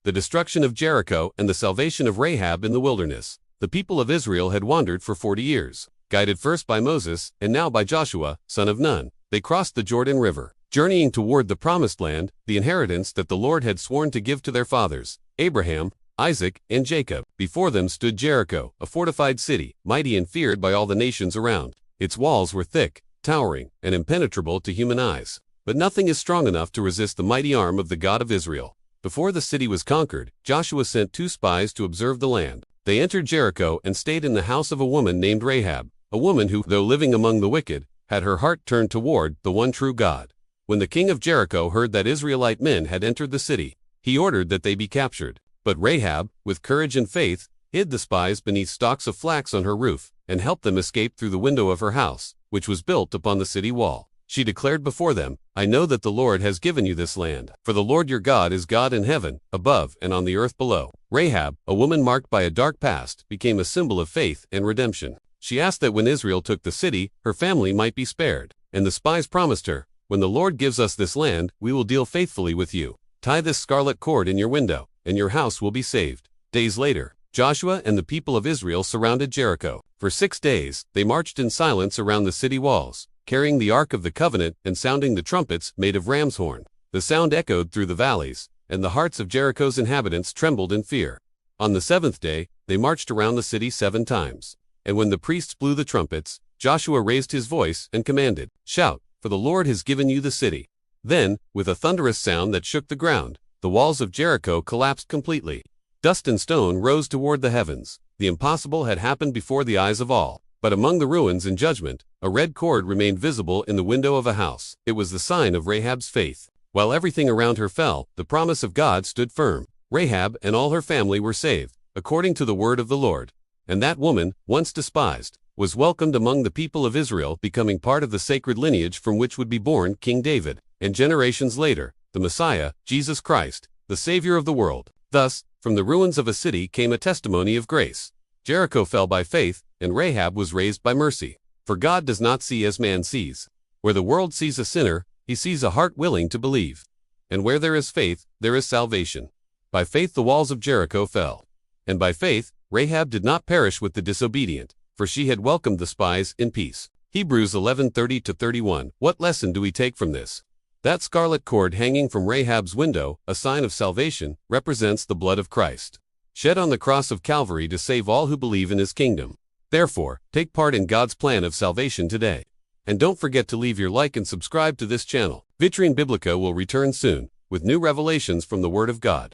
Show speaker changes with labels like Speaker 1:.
Speaker 1: the destruction of Jericho and the salvation of Rahab in the wilderness. The people of Israel had wandered for 40 years, guided first by Moses and now by Joshua, son of Nun. They crossed the Jordan River, journeying toward the promised land, the inheritance that the Lord had sworn to give to their fathers, Abraham, Isaac, and Jacob. Before them stood Jericho, a fortified city, mighty and feared by all the nations around. Its walls were thick, towering, and impenetrable to human eyes. But nothing is strong enough to resist the mighty arm of the God of Israel. Before the city was conquered, Joshua sent 2 spies to observe the land. They entered Jericho and stayed in the house of a woman named Rahab, a woman who, though living among the wicked, had her heart turned toward the one true God. When the king of Jericho heard that Israelite men had entered the city, he ordered that they be captured. But Rahab, with courage and faith, hid the spies beneath stalks of flax on her roof, and helped them escape through the window of her house, which was built upon the city wall. She declared before them, "I know that the Lord has given you this land, for the Lord your God is God in heaven, above, and on the earth below." Rahab, a woman marked by a dark past, became a symbol of faith and redemption. She asked that when Israel took the city, her family might be spared. And the spies promised her, "When the Lord gives us this land, we will deal faithfully with you. Tie this scarlet cord in your window, and your house will be saved." Days later, Joshua and the people of Israel surrounded Jericho. For 6 days, they marched in silence around the city walls, carrying the Ark of the Covenant and sounding the trumpets made of ram's horn. The sound echoed through the valleys, and the hearts of Jericho's inhabitants trembled in fear. On the 7th day, they marched around the city 7 times. And when the priests blew the trumpets, Joshua raised his voice and commanded, "Shout, for the Lord has given you the city." Then, with a thunderous sound that shook the ground, the walls of Jericho collapsed completely. Dust and stone rose toward the heavens. The impossible had happened before the eyes of all. But among the ruins and judgment, a red cord remained visible in the window of a house. It was the sign of Rahab's faith. While everything around her fell, the promise of God stood firm. Rahab and all her family were saved, according to the word of the Lord. And that woman, once despised, was welcomed among the people of Israel, becoming part of the sacred lineage from which would be born King David, and generations later, the Messiah, Jesus Christ, the Savior of the world. Thus, from the ruins of a city came a testimony of grace. Jericho fell by faith, and Rahab was raised by mercy. For God does not see as man sees. Where the world sees a sinner, he sees a heart willing to believe. And where there is faith, there is salvation. By faith the walls of Jericho fell. And by faith, Rahab did not perish with the disobedient, for she had welcomed the spies in peace. Hebrews 11:30-31. What lesson do we take from this? That scarlet cord hanging from Rahab's window, a sign of salvation, represents the blood of Christ, shed on the cross of Calvary to save all who believe in his kingdom. Therefore, take part in God's plan of salvation today. And don't forget to leave your like and subscribe to this channel. Vitrine Biblica will return soon, with new revelations from the Word of God.